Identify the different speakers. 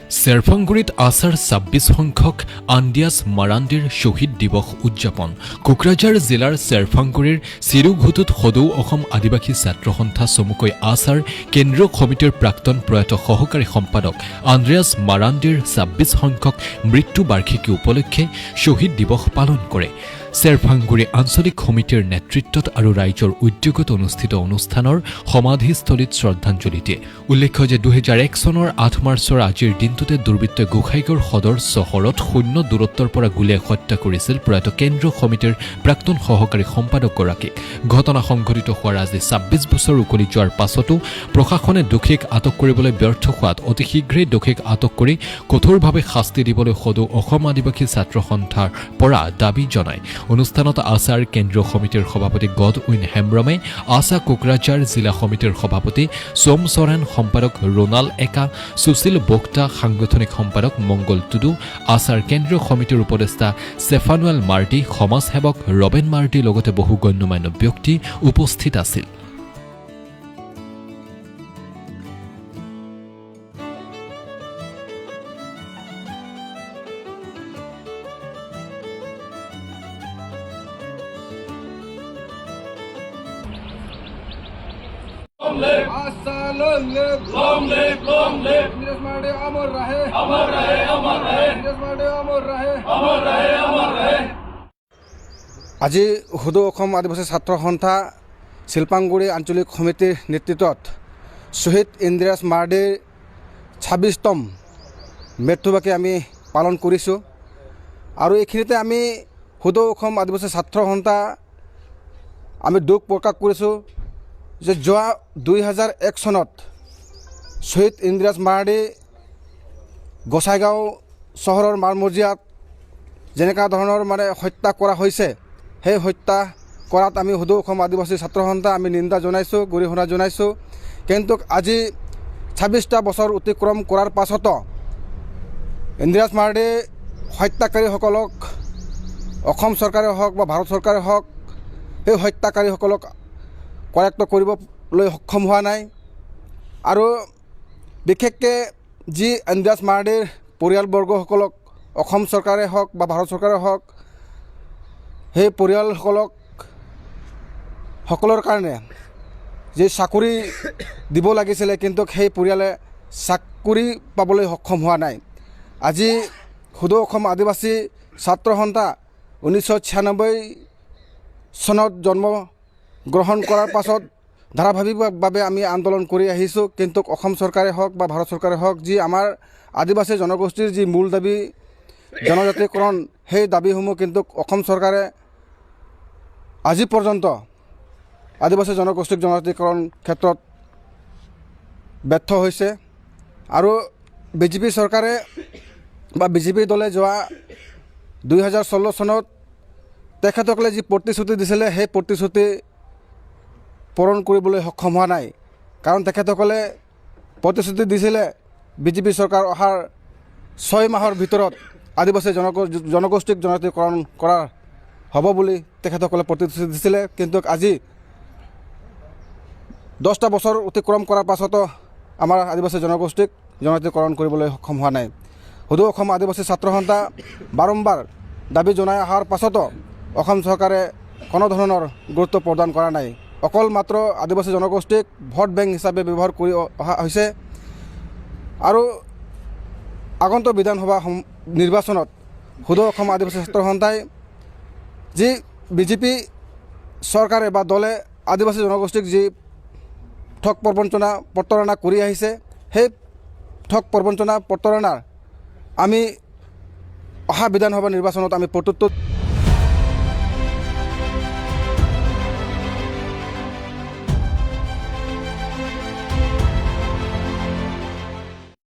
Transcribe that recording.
Speaker 1: চেৰফাংগুৰিত আছাৰ ২৬ সংখ্যক আন্দিয়াছ মাৰাণ্ডীৰ শ্বহীদ দিৱস উদযাপন। কোকৰাঝাৰ জিলাৰ চেৰফাংগুৰিৰ চিৰুঘুটুত সদৌ অসম আদিবাসী ছাত্ৰ সন্থা চমুকৈ আছাৰ কেন্দ্ৰীয় সমিতিৰ প্ৰাক্তন প্ৰয়াত সহকাৰী সম্পাদক আন্দ্ৰেয়াছ মাৰাণ্ডীৰ ২৬ সংখ্যক মৃত্যু বাৰ্ষিকী উপলক্ষে শ্বহীদ দিৱস পালন কৰে। চেৰফাংগুৰি আঞ্চলিক সমিতিৰ নেতৃত্বত আৰু ৰাইজৰ উদ্যোগত অনুষ্ঠিত অনুষ্ঠানৰ সমাধিস্থলীত শ্ৰদ্ধাঞ্জলি দিয়ে। উল্লেখ্য যে ২০০১ চনৰ ৮ মাৰ্চৰ আজিৰ দিনটোতে দুৰ্বৃত্তই গোসাইগাঁৱৰ সদৰ চহৰত শূন্য দূৰত্বৰ পৰা গুলীয়াই হত্যা কৰিছিল প্ৰয়াত কেন্দ্ৰীয় সমিতিৰ প্ৰাক্তন সহকাৰী সম্পাদকগৰাকীক। ঘটনা সংঘটিত হোৱাৰ আজি ২৬ বছৰ উকলি যোৱাৰ পাছতো প্ৰশাসনে দোষীক আটক কৰিবলৈ ব্যৰ্থ হোৱাত অতি শীঘ্ৰেই দোষীক আটক কৰি কঠোৰভাৱে শাস্তি দিবলৈ সদৌ অসম আদিবাসী ছাত্ৰ সন্থাৰ পৰা দাবী জনায়। অনুষ্ঠানত আছাৰ কেন্দ্ৰীয় সমিতিৰ সভাপতি গডউইন হেমব্ৰমে, আছা কোকৰাঝাৰ জিলা সমিতিৰ সভাপতি সোম চৰেণ, সম্পাদক ৰোনাল একা, সুশীল বোক্তা, সাংগঠনিক সম্পাদক মংগল টুডু, আছাৰ কেন্দ্ৰীয় সমিতিৰ উপদেষ্টা ষ্টেফানুৱেল মাৰ্টি, সমাজসেৱক ৰবেন মাৰ্টিৰ লগতে বহু গণ্যমান্য ব্যক্তি উপস্থিত আছিল।
Speaker 2: Long live, Niraj Marde amar rahe, amar rahe, amar rahe. Niraj Marde amar rahe, amar rahe, amar rahe. আজি সদৌ অসম আদিবাসী ছাত্ৰ সন্থা শিল্পাংগুৰি আঞ্চলিক সমিতিৰ নেতৃত্বত শ্বহীদ ইন্দ্ৰাজ মাৰ্ডীৰ ২৬তম মৃত্যুবাৰ্ষিকী আমি পালন কৰিছোঁ। আৰু এইখিনিতে আমি সদৌ অসম আদিবাসী ছাত্ৰ সন্থা আমি দুখ প্ৰকাশ কৰিছোঁ যে যোৱা ২০০১ চনত শ্বহীদ ইন্দ্ৰাজ মাৰ্ডী গোসাইগাঁও চহৰৰ মাৰমজিয়াত যেনেকুৱা ধৰণৰ হত্যা কৰা হৈছে, সেই হত্যা কৰাত আমি সদৌ অসম আদিবাসী ছাত্ৰ সন্থা আমি নিন্দা জনাইছোঁ, গৰিহণা জনাইছোঁ। কিন্তু আজি ২৬টা বছৰ অতিক্ৰম কৰাৰ পাছতো ইন্দ্ৰাজ মাৰ্ডী হত্যাকাৰীসকলক অসম চৰকাৰে হওক বা ভাৰত চৰকাৰে হওক সেই হত্যাকাৰীসকলক কৰায়ত্ব কৰিবলৈ সক্ষম হোৱা নাই। আৰু বিশেষকৈ যি ইন্দ্ৰাজ মাৰ্ডীৰ পৰিয়ালবৰ্গসকলক অসম চৰকাৰে হওক বা ভাৰত চৰকাৰে হওক সেই পৰিয়ালসকলৰ কাৰণে যি চাকৰি দিব লাগিছিলে, কিন্তু সেই পৰিয়ালে চাকৰি পাবলৈ সক্ষম হোৱা নাই। আজি সদৌ অসম আদিবাসী ছাত্ৰ সন্থা ১৯৯৬ চনত জন্ম গ্ৰহণ কৰাৰ পাছত ধাৰাবাহিকভাৱে আমি আন্দোলন কৰি আহিছোঁ। কিন্তু অসম চৰকাৰে হওক বা ভাৰত চৰকাৰে হওক যি আমাৰ আদিবাসী জনগোষ্ঠীৰ যি মূল দাবী জনজাতিকৰণ, সেই দাবীসমূহ কিন্তু অসম চৰকাৰে আজি পৰ্যন্ত আদিবাসী জনগোষ্ঠীক জনজাতিকৰণ ক্ষেত্ৰত ব্যৰ্থ হৈছে। আৰু বিজেপি চৰকাৰে বা বিজেপি দলে যোৱা ২০১৬ চনত তেখেতসকলে যি প্ৰতিশ্ৰুতি দিছিলে, সেই প্ৰতিশ্ৰুতি পূৰণ কৰিবলৈ সক্ষম হোৱা নাই। কাৰণ তেখেতসকলে প্ৰতিশ্ৰুতি দিছিলে বিজেপি চৰকাৰ অহাৰ ৬ মাহৰ ভিতৰত আদিবাসী জনগোষ্ঠীক জনজাতিকৰণ কৰা হ'ব বুলি তেখেতসকলে প্ৰতিশ্ৰুতি দিছিলে। কিন্তু আজি ১০টা বছৰ অতিক্ৰম কৰাৰ পাছতো আমাৰ আদিবাসী জনগোষ্ঠীক জনজাতিকৰণ কৰিবলৈ সক্ষম হোৱা নাই। সদৌ অসম আদিবাসী ছাত্ৰ সন্থা বাৰম্বাৰ দাবী জনাই অহাৰ পাছতো অসম চৰকাৰে কোনো ধৰণৰ গুৰুত্ব প্ৰদান কৰা নাই। অকল মাত্ৰ আদিবাসী জনগোষ্ঠীক ভোট বেংক হিচাপে ব্যৱহাৰ কৰি অহা হৈছে। আৰু আগন্তুক বিধানসভা নিৰ্বাচনত সদৌ অসম আদিবাসী ছাত্ৰ সন্থাই যি বিজেপি চৰকাৰে বা দলে আদিবাসী জনগোষ্ঠীক যি ঠগ প্ৰতাৰণা কৰি আহিছে, সেই ঠগ প্ৰতাৰণাৰ আমি অহা বিধানসভা নিৰ্বাচনত আমি প্ৰত্যুত্তৰ